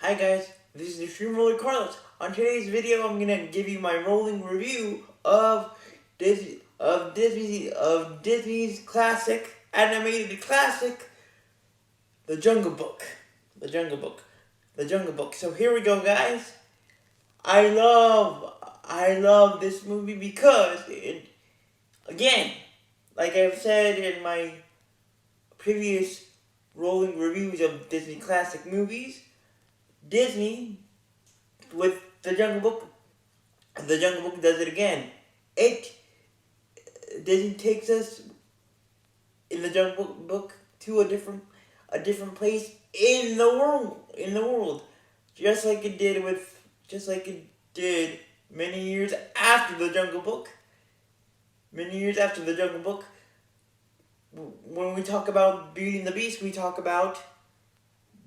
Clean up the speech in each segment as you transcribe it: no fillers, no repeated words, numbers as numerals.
Hi guys, this is Extreme Roller Carlos. On today's video, I'm gonna give you my rolling review of Disney's classic animated classic, The Jungle Book. The Jungle Book. The Jungle Book. So here we go, guys. I love this movie because again, like I've said in my previous rolling reviews of Disney classic movies, Disney, with The Jungle Book does it again. Disney takes us in The Jungle Book to a different place in the world, just like it did many years after The Jungle Book. When we talk about Beauty and the Beast, we talk about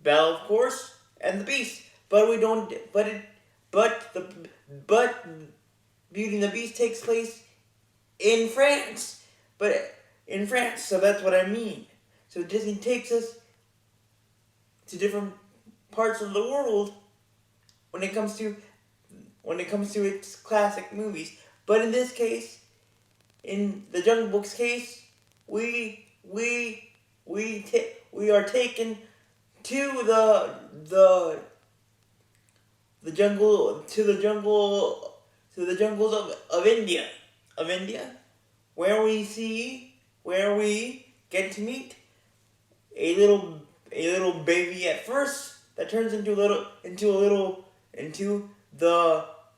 Belle, of course, and the Beast. But we don't. But Beauty and the Beast takes place in France. So that's what I mean. So Disney takes us to different parts of the world when it comes to its classic movies. But in this case, in the Jungle Book's case, we are taken to the jungles of India, where we get to meet a little baby at first that turns into the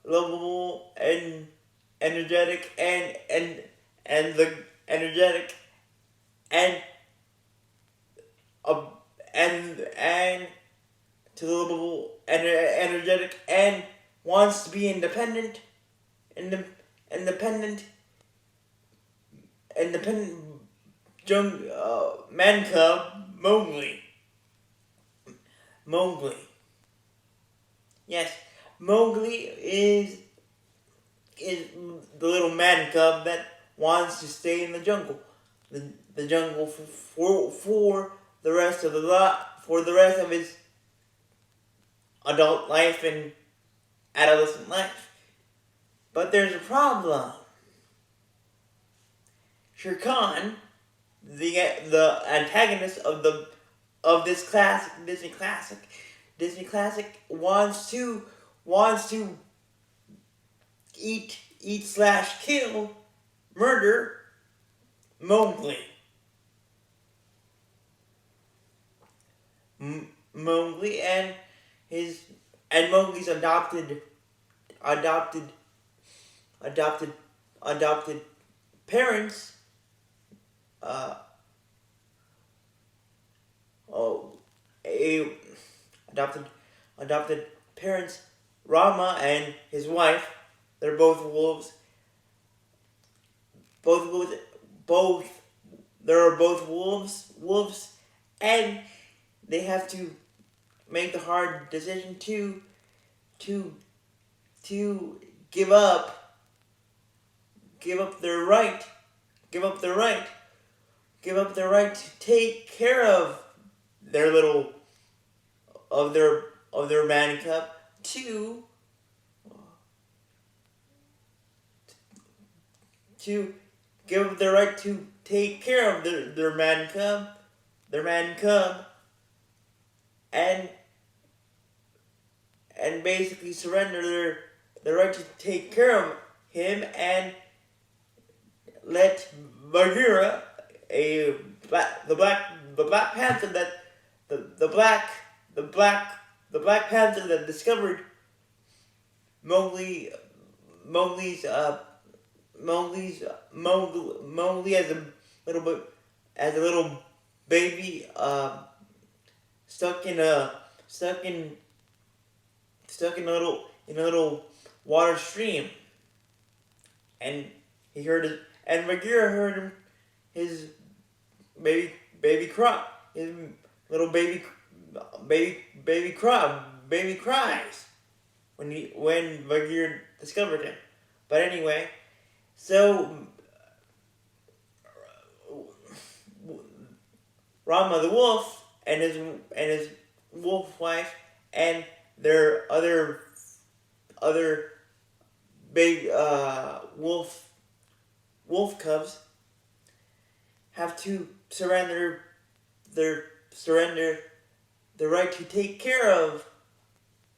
lovable and energetic and the energetic and to the lovable and energetic and wants to be independent man cub Mowgli. Yes, Mowgli is the little man cub that wants to stay in the jungle. The jungle for the rest of his adult life and adolescent life. But there's a problem. Shere Khan, the antagonist of this Disney classic, wants to eat / kill, murder Mowgli. Mowgli and Mowgli's adopted parents. Adopted parents, Rama and his wife. They're both wolves. There are both wolves, and they have to make the hard decision to give up their right to take care of their man cub to give up their right to take care of their man cub, and basically surrender their right to take care of him and let Bagheera, the Black Panther Panther that discovered Mowgli as a little baby, stuck in a little water stream, and he heard it, and Bagheera heard him, his baby cry, his little baby cries when Bagheera discovered him. But anyway, so Rama the wolf and his wolf wife and their other big wolf cubs have to surrender the right to take care of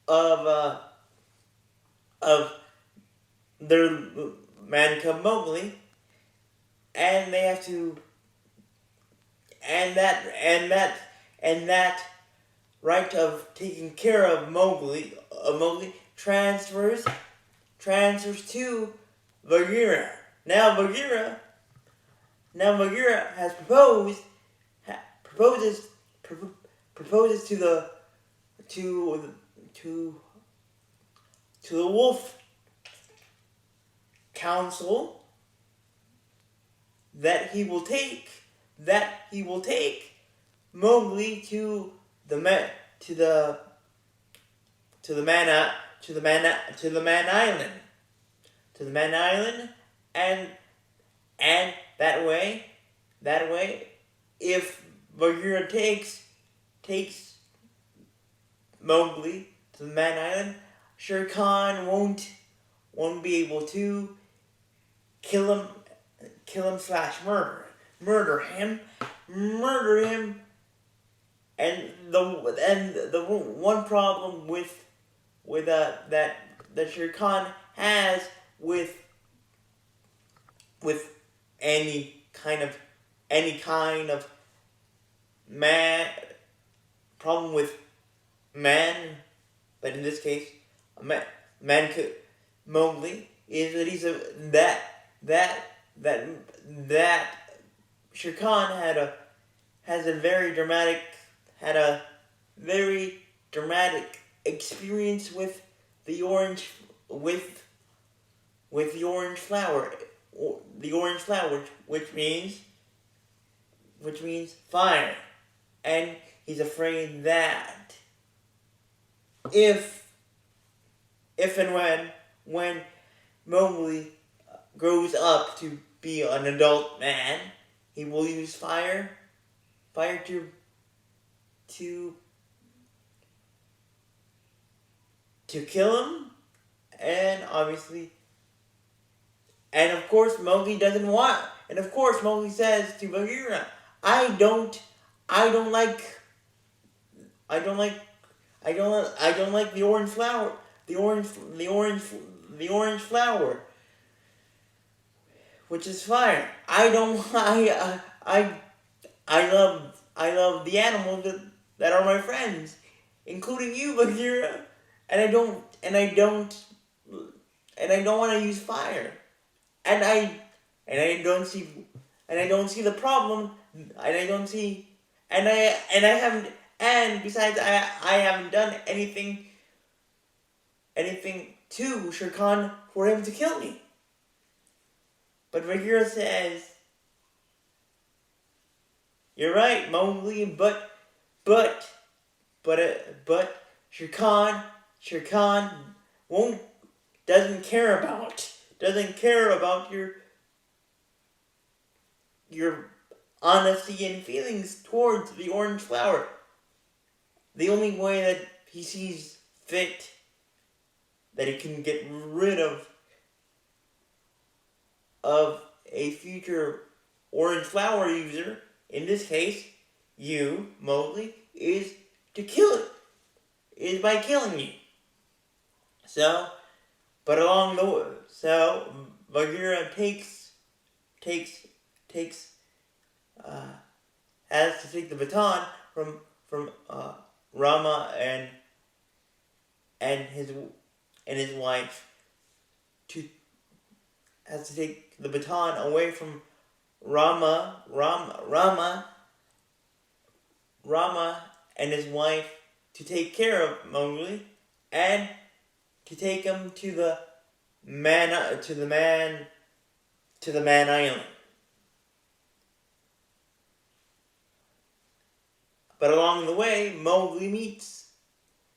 uh, of their man cub Mowgli, and they have to and that right of taking care of Mowgli transfers to Bagheera. Now Bagheera has proposes proposes to the wolf council that he will take Mowgli to the man island, and that way if Bagheera takes Mowgli to the man island, Shere Khan won't be able to kill him / murder him, and the one problem with that Shere Khan has with any kind of man problem with man, but in this case, Mowgli, is that he's that Shere Khan had a very dramatic experience with the orange flower, which means fire, and he's afraid that if and when Mowgli grows up to be an adult man, he will use fire to kill him, and of course Mowgli doesn't want, and of course Mowgli says to Bagheera, I don't like the orange flower, the orange flower, which is fire. I love the animals that are my friends, including you, Bagheera, and I don't want to use fire, and I don't see the problem, and besides I haven't done anything to Shere Khan for him to kill me. But Bagheera says, "You're right, Mowgli, but Shere Khan doesn't care about your honesty and feelings towards the orange flower. The only way that he sees fit that he can get rid of a future orange flower user, in this case, you, Mowgli, is to kill it. Is by killing you. So, but along the way, so Bagheera has to take the baton from Rama and his wife, has to take the baton away from Rama and his wife to take care of Mowgli and to take him to the man island. But along the way, Mowgli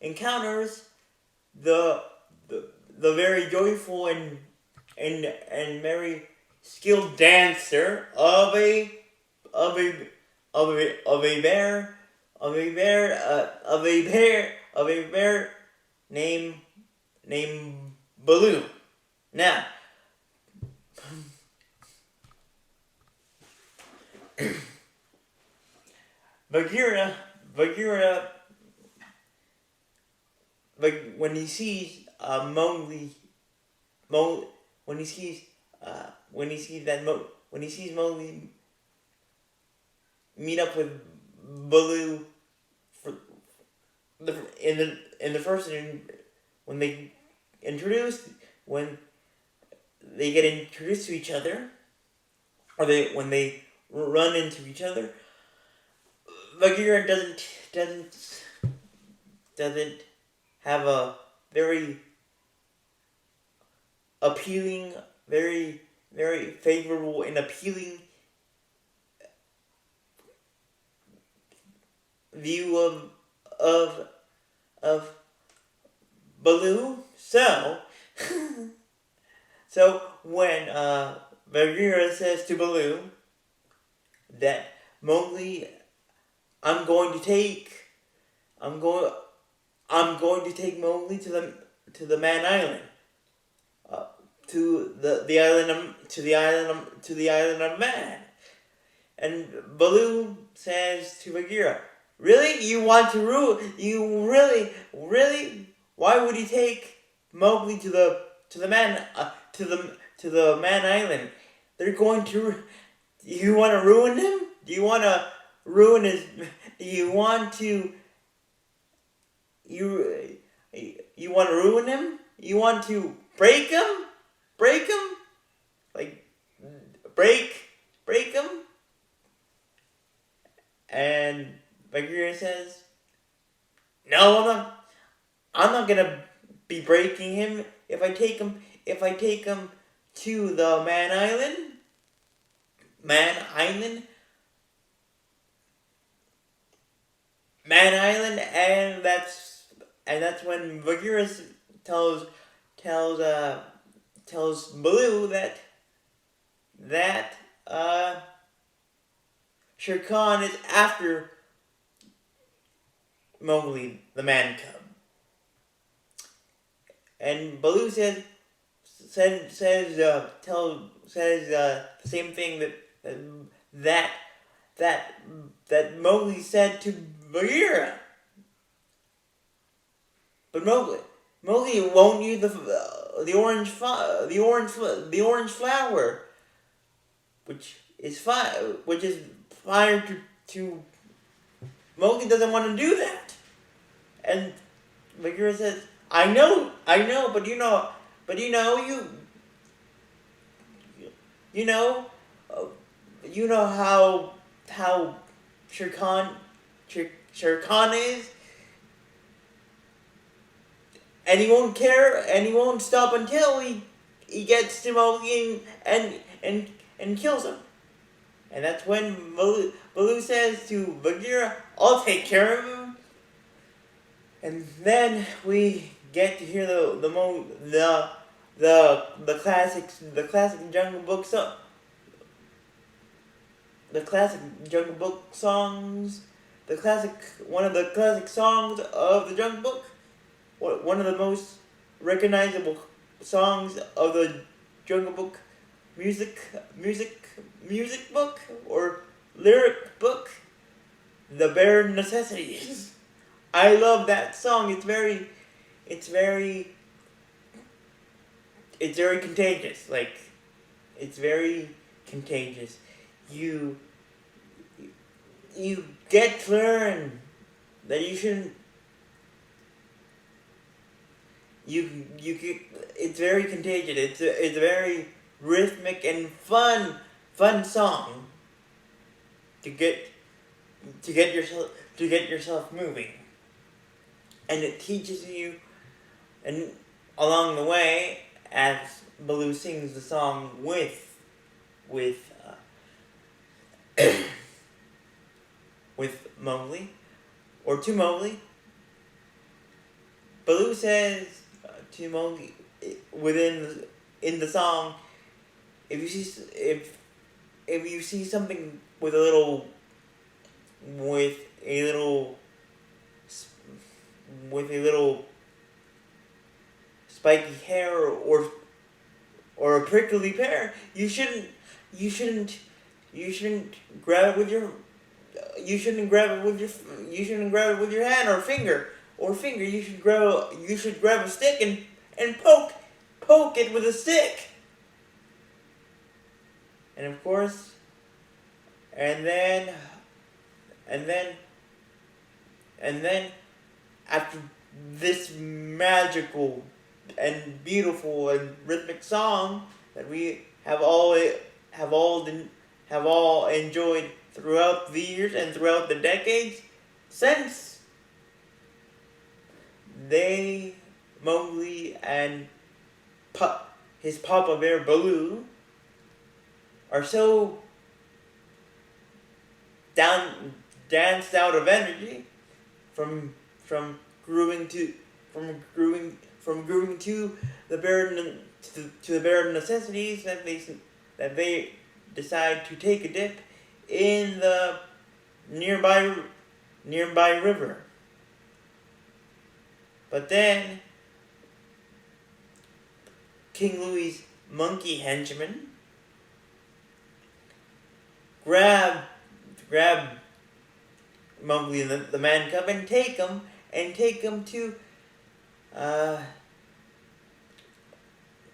encounters the very joyful and very skilled dancer of a bear named Baloo. Now, Bagheera, Bagheera, when he sees Mowgli, when he sees when he sees Mowgli meet up with Baloo for in the first when they when they get introduced to each other, or when they run into each other, Bagheera doesn't have a very appealing, very favorable and appealing view of Baloo. So when Bagheera says to Baloo that Mowgli, I'm going to take Mowgli to the Man Island, to the island of Man, and Baloo says to Bagheera, really, you want to ruin? You really? Why would he take Mowgli to the Man Island? They're going to. You want to ruin him? Do you want to ruin his? Do you want to? You want to ruin him? You want to break him? Break him? Like break him? And Bagheera says, "No, I'm not gonna be breaking him if I take him to the Man Island, and that's when Bagheera tells Baloo that Shere Khan is after Mowgli, the man cub, and Baloo says the same thing that Mowgli said to Bagheera. But Mowgli won't use the orange flower, which is fire to Mowgli doesn't want to do that. And Bagheera says, I know, but you know, you know how Shere Khan is, and he won't care, and he won't stop until he gets to Mowgli and kills him. And that's when Baloo says to Bagheera, I'll take care of him. And then we get to hear the classic Jungle Book songs, one of the classic songs of the Jungle Book, one of the most recognizable songs of the Jungle Book music book or lyric book, The Bare Necessities. I love that song. It's very contagious. Like, it's very contagious. You get to learn that you shouldn't. It's very contagious. It's a very rhythmic and fun song to get yourself moving. And it teaches you, and along the way, as Baloo sings the song with Mowgli, or to Mowgli, Baloo says to Mowgli in the song, if you see something with a little spiky hair or a prickly pear, you shouldn't grab it with your you shouldn't grab it with your hand or finger. You should grab a stick and poke it with a stick. And of course, and then after this magical and beautiful and rhythmic song that we have all enjoyed throughout the years and throughout the decades since Mowgli and his Papa Bear Baloo are so danced out of energy from grooving to the bare necessities that they decide to take a dip in the nearby river. But then King Louis's monkey henchman grab Mowgli and the man cub and take him to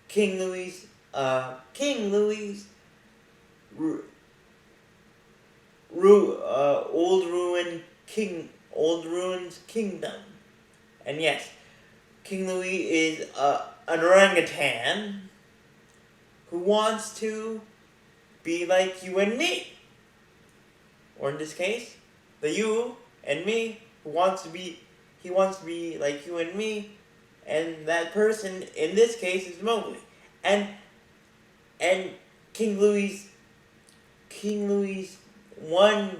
King Louis's old ruined kingdom. And yes, King Louis is an orangutan who wants to be like you and me. Or in this case, the you and me he wants to be like you and me, and that person in this case is Mowgli. And King Louis one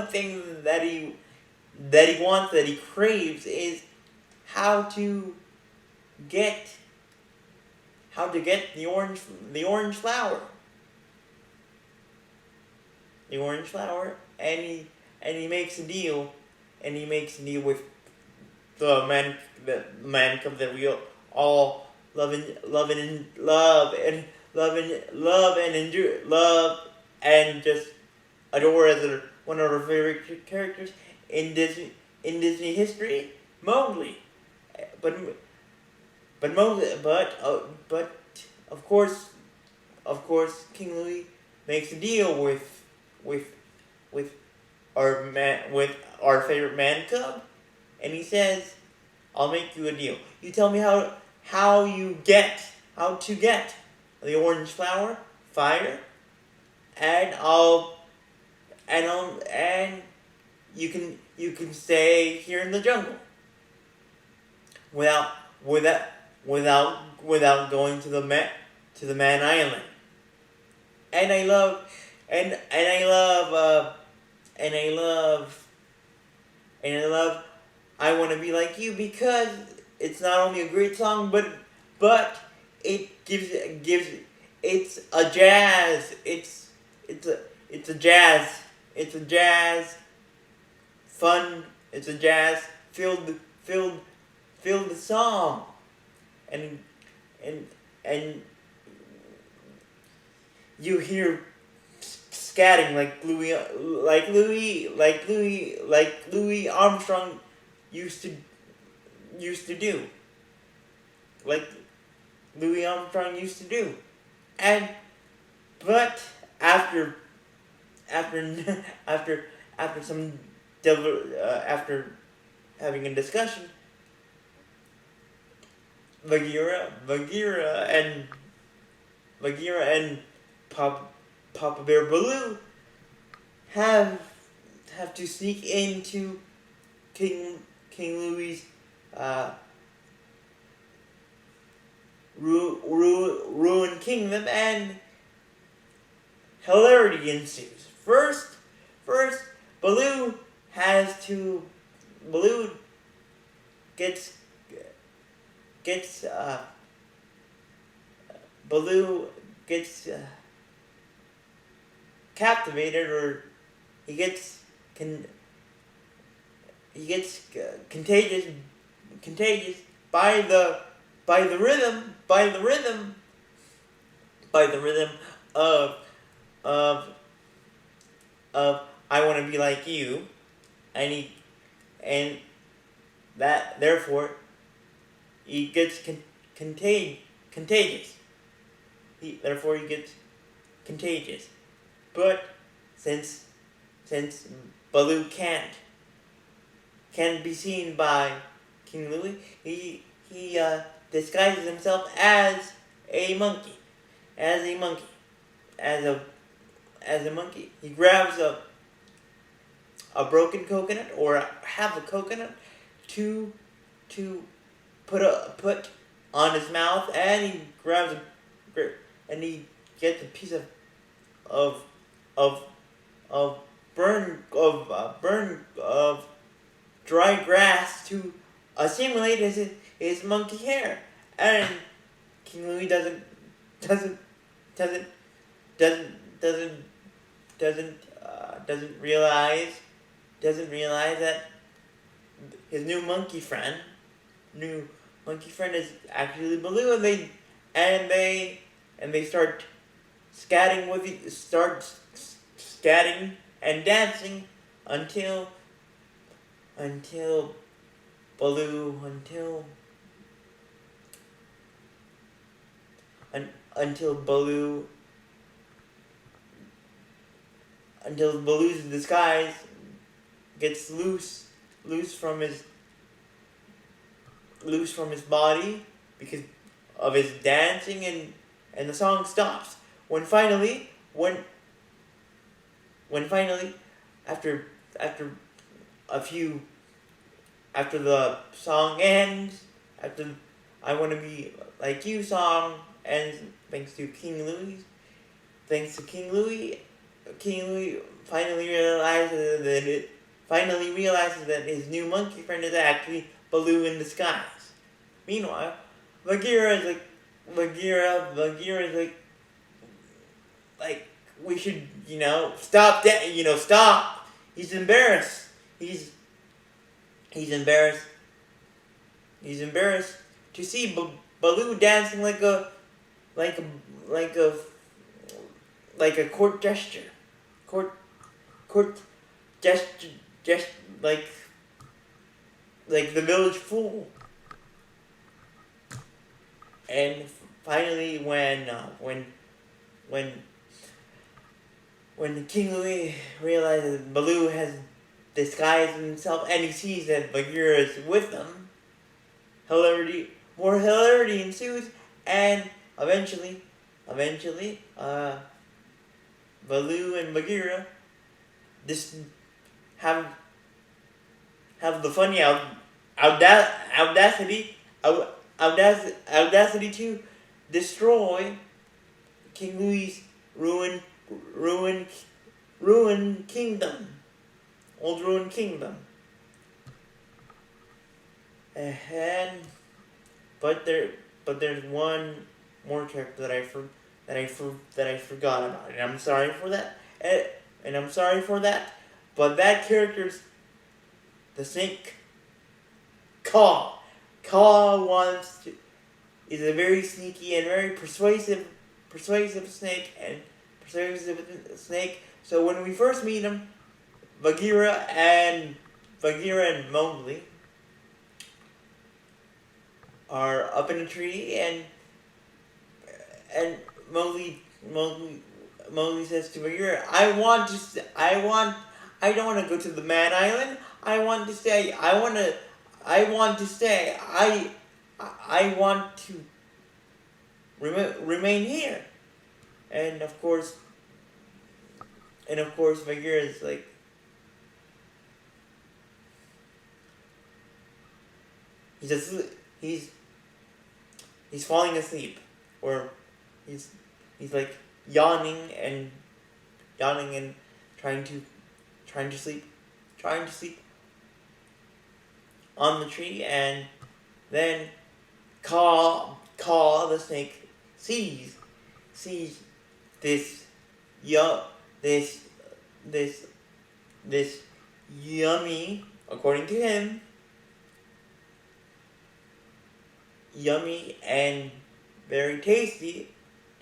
thing that he wants, that he craves, is how to get the orange flower. And he makes a deal with the man cub that we all love and just adore as one of our favorite characters in Disney history, Mowgli. But of course, King Louis makes a deal with our favorite man cub, and he says, "I'll make you a deal. You tell me how to get the orange flower, fire, and you can stay here in the jungle without going to the Man Island." And I love I Want to Be Like You, because it's not only a great song, but it gives it's a jazz filled song, and you hear scatting like Louis Armstrong used to do. But after having a discussion, Bagheera and Papa Bear Baloo have to sneak into King Louis's ruined kingdom, and hilarity ensues. First, Baloo gets captivated, or he gets contagious by the by the rhythm, by the rhythm of of of I want to be like you, and and that therefore he gets contagious. Therefore he gets contagious. But since since Baloo can't be seen by King Louis, he disguises himself as a monkey, as a monkey, as a as a monkey. He grabs a broken coconut or half a coconut to to put on his mouth, and he grabs and he gets a piece of of of burn of dry grass to assimilate his monkey hair, and King Louis doesn't doesn't doesn't doesn't doesn't realize that his new monkey friend is actually Baloo, and they start scatting and dancing until until Baloo until Baloo until Baloo's disguise gets loose from his body because of his dancing, and the song stops when finally after a few after the song ends, after I Want to Be Like You song ends, thanks to King Louis, King Louis finally realizes that his new monkey friend is actually Baloo in disguise. Meanwhile, Bagheera is like we should, stop that, stop. He's embarrassed. He's embarrassed. He's embarrassed to see Baloo dancing like a court gesture. Court gesture, just like the village fool. And finally, when King Louis realizes Baloo has disguised himself and he sees that Bagheera is with them, more hilarity ensues, and eventually, Baloo and Bagheera just have the funny audacity to destroy King Louis' ruined kingdom, old ruined kingdom. And there's one more character that I forgot about, and I'm sorry for that. But that character's the snake Caw. Is a very sneaky and very persuasive snake. So when we first meet him, Bagheera and Mowgli are up in a tree, and Mowgli says to Bagheera, I don't want to go to the Mad Island. I want to stay. I want to remain here. And of course Bagheera is like, he's falling asleep, or he's like yawning and trying to sleep on the tree, and then Caw the snake sees this yummy, according to him, yummy and very tasty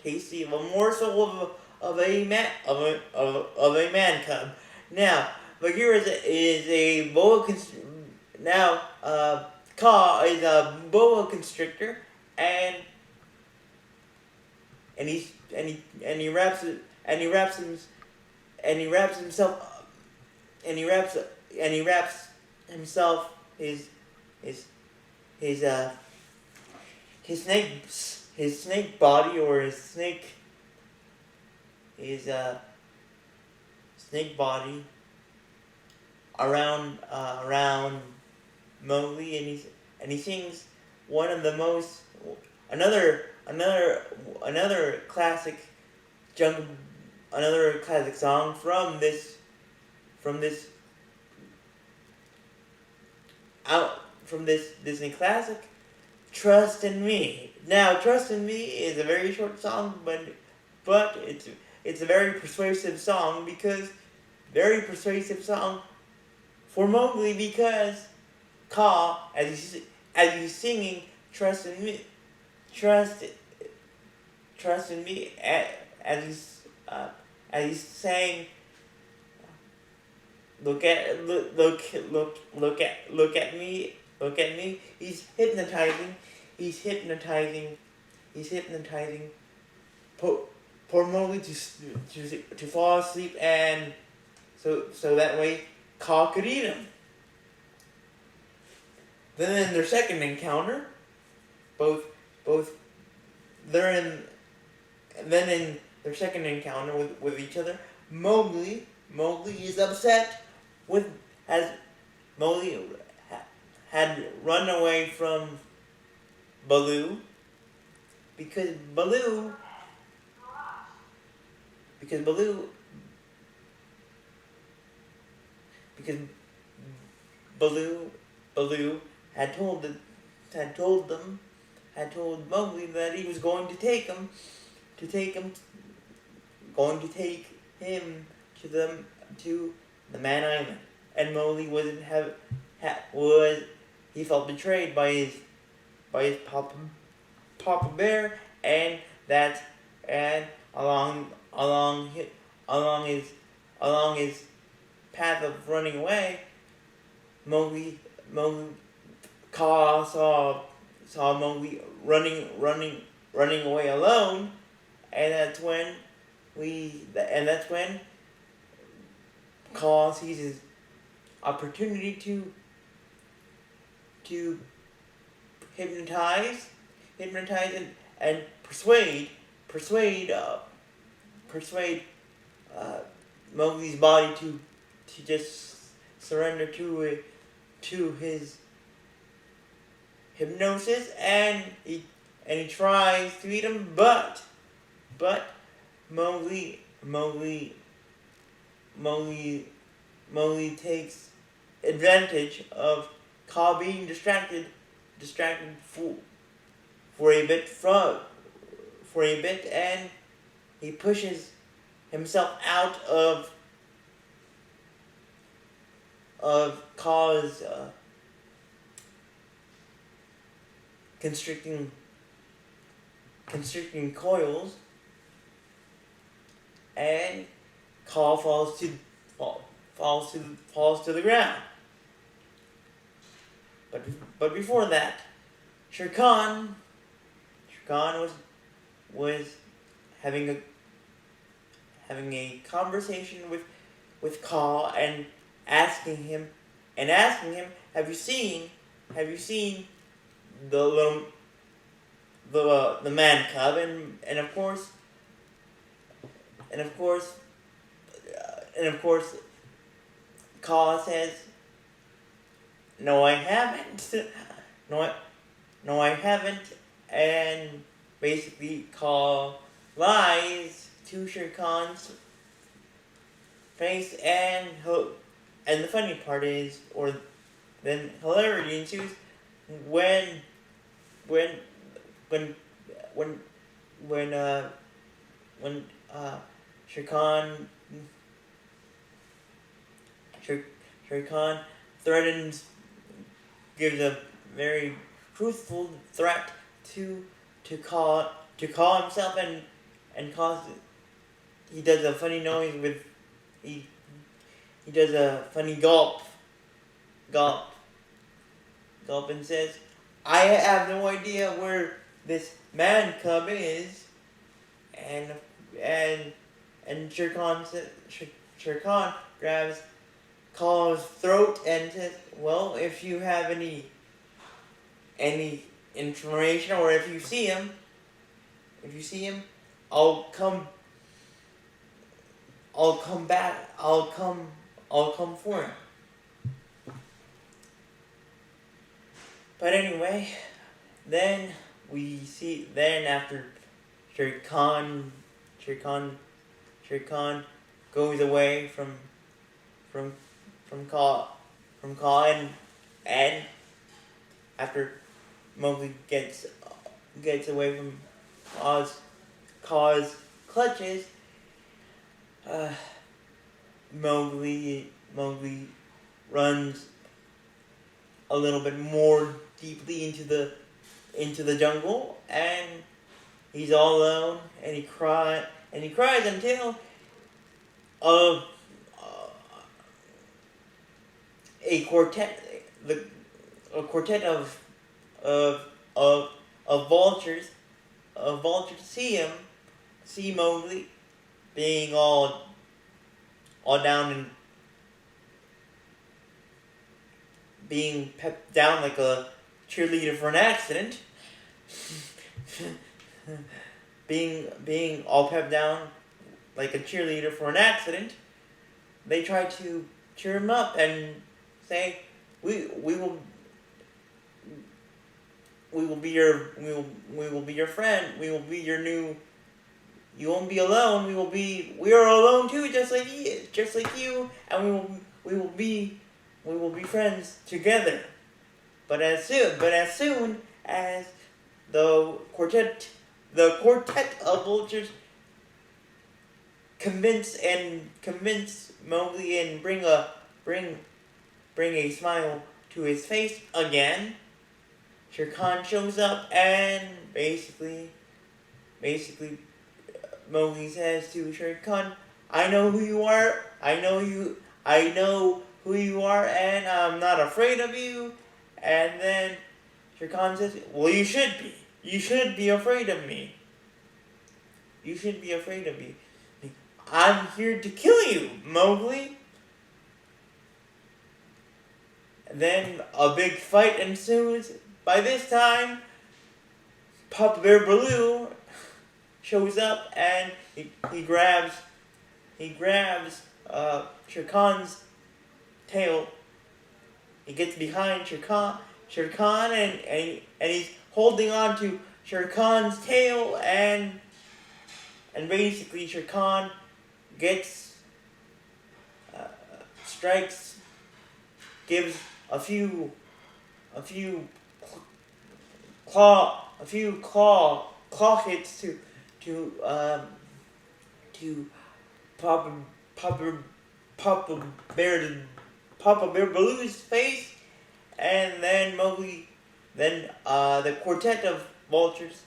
of a morsel of a man cub. Now, Bagheera is a boa constrictor. Now, Ka is a boa constrictor, and he wraps it and he wraps him and he wraps himself and he wraps himself his his uh his snake body, or his snake body around Mowgli, and he sings one of the most another classic jungle another classic song from this Disney classic, Trust in Me. Now, Trust in Me is a very short song, but it's a very persuasive song for Mowgli, because Ka, as he's singing Trust in Me, trust in me, as he's saying, look at me. He's hypnotizing poor Mowgli to fall asleep, and so that way Ka could eat him. Then in their second encounter, both they're in then in their second encounter with each other, Mowgli is upset as Mowgli had run away from Baloo, because Baloo had told Mowgli that he was going to take him to the Man Island, and Mowgli he felt betrayed by his Papa Bear, and along his path of running away, Ka saw Mowgli running away alone, and that's when Ka sees his opportunity to hypnotize and persuade Mowgli's body to just surrender to his hypnosis, and he tries to eat him, but Mowgli takes advantage of Ka being distracted for a bit, and he pushes himself out of Ka's constricting coils, and Ka falls to the ground. But before that, Shere Khan was having a conversation with Ka, and asking him, have you seen the man cub, and of course Ka says, no, I haven't. No, I haven't. And basically Ka lies to Shere Khan's face, and the funny part is, or then hilarity ensues when Shere Khan threatens, gives a very truthful threat to call himself and cause. He does a funny noise with he does a funny gulp and says, "I have no idea where this man cub is," and and Shere Khan grabs Kala's throat and says, "Well, if you have any information, or if you see him, I'll come back. I'll come for him." But anyway, then after Shere Khan goes away from Khan, and after Mowgli gets away from Khan's clutches, Mowgli runs a little bit more deeply into the jungle, and he's all alone, and he cries until a quartet of vultures see Mowgli being all down and being pepped down like a cheerleader for an accident. being all pepped down like a cheerleader for an accident. They try to cheer him up and say, we will be your friend. We will be your new. You won't be alone. We are alone too, just like you, and we will be friends together. But as soon as the quartet of vultures convince Mowgli and bring a smile to his face again, Shere Khan shows up, and basically Mowgli says to Shere Khan, "I know who you are. I know who you are, and I'm not afraid of you." And then Shere Khan says, "Well, you should be. You should be afraid of me. You should be afraid of me. I'm here to kill you, Mowgli." Then a big fight ensues. By this time, Papa Bear Baloo shows up, and he grabs Shere Khan's tail. He gets behind Shere Khan, and he's holding on to Shere Khan's tail, and basically Shere Khan gets gives a few claw hits to Papa Bear Baloo's face, and then the quartet of vultures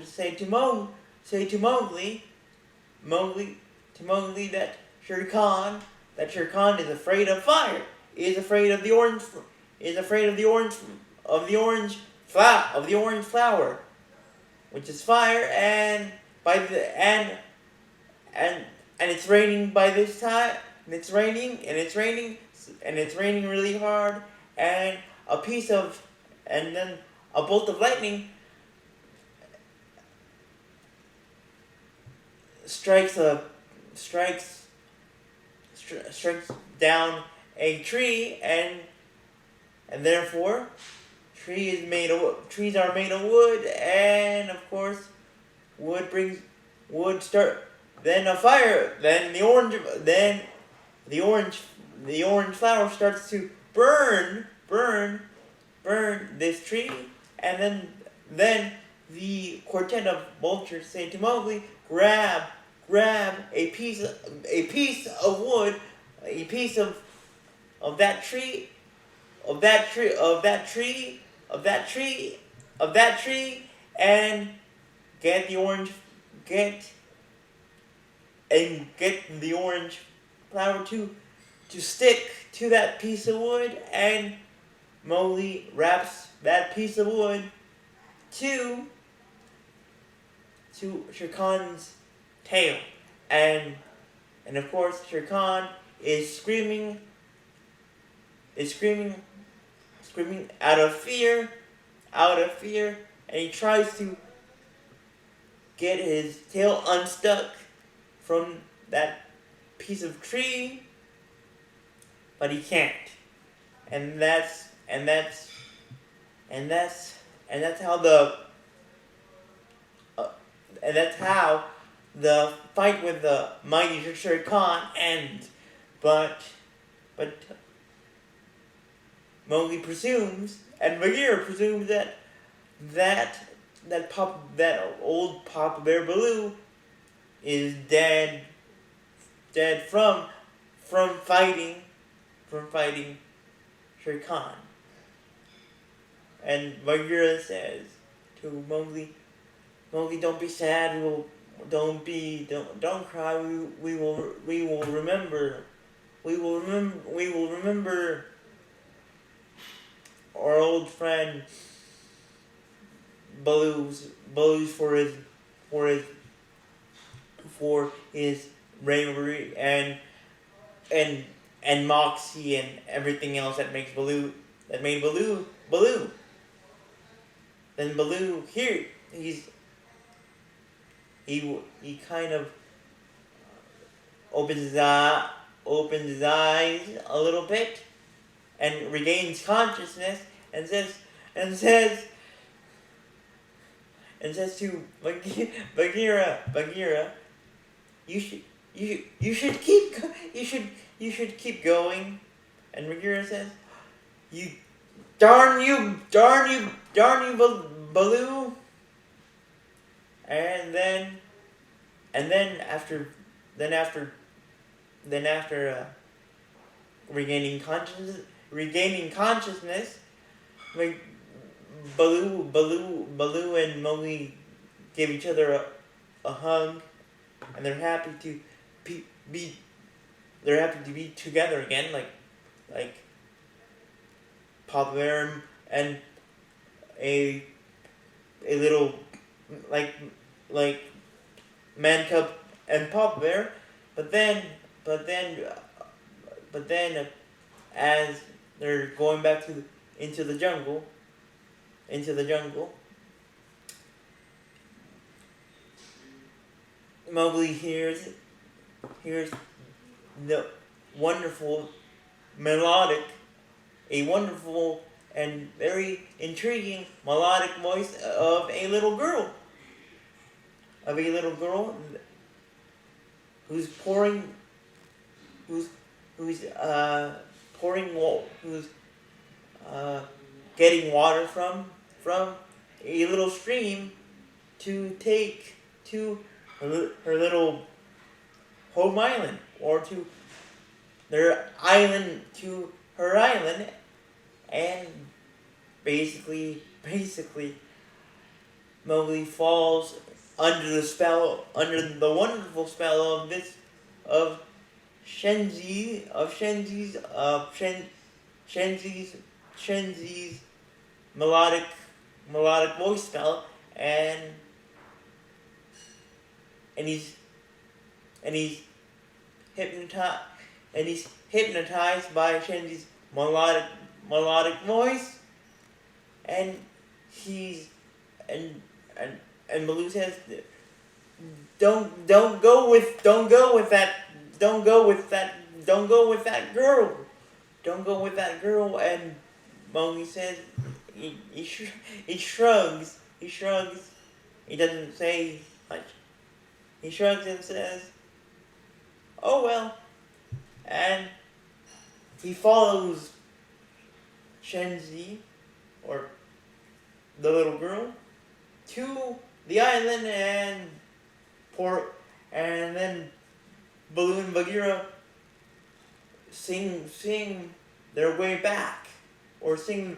say to Mowgli that Shere Khan is afraid of fire, is afraid of the orange flower, which is fire, and it's raining by this time. And it's raining really hard, and then a bolt of lightning strikes down a tree, and therefore trees are made of wood, and of course then a fire, then the orange flower starts to burn this tree, and then the quartet of vultures say to Mowgli, grab a piece of wood, a piece of that tree, of that tree, and get the orange, get get the orange flower to stick to that piece of wood, and Mowgli wraps that piece of wood to Shere Khan's tail, and of course Shere Khan is screaming, screaming out of fear, and he tries to get his tail unstuck from that piece of tree, but he can't. And that's how the fight with the mighty Shere Khan ends. But Mowgli presumes, and Bagheera presumes that old Papa Bear Baloo is dead from fighting Shere Khan. And Bagheera says to Mowgli, don't be sad. Don't cry. We will remember. We will remember our old friend Baloo's for his bravery and moxie and everything else that made Baloo Baloo. Then Baloo here he kind of opens his eyes a little bit and regains consciousness and says to Bagheera, you should keep going. And Bagheera says, darn you, Baloo. And then after regaining consciousness, like Baloo and Mowgli give each other a hug, and they're happy to be together again, like Papa Bear and a little like Man Cub and Papa Bear, but then as they're going back into the jungle, Mowgli hears the wonderful wonderful and very intriguing melodic voice of a little girl, who's getting water from a little stream to take to her little home island, or to her island, and basically Mowgli falls under the wonderful spell of Shenzi's melodic voice spell, and he's hypnotized by Shenzi's melodic voice, and Baloo says, don't go with that girl, and Mowgli says, he shrugs, he doesn't say much, he shrugs and says, oh well, and he follows Shenzi, or the little girl, to the island, and then Baloo and Bagheera sing their way back, or sing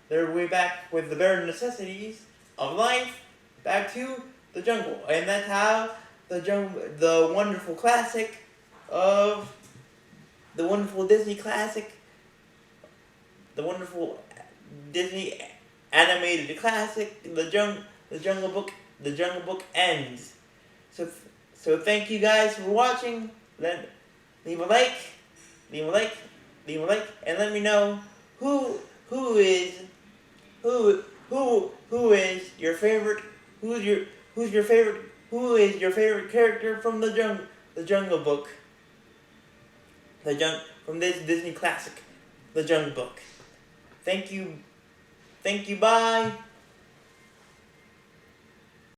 their way back with the bare necessities of life back to the jungle. And that's how the wonderful classic of the wonderful Disney classic, the wonderful Disney animated classic, the Jungle Book, ends. So thank you guys for watching. Leave a like, and let me know who is your favorite, who is your favorite character from the Jungle Book, from this Disney classic, the Jungle Book. Thank you, bye.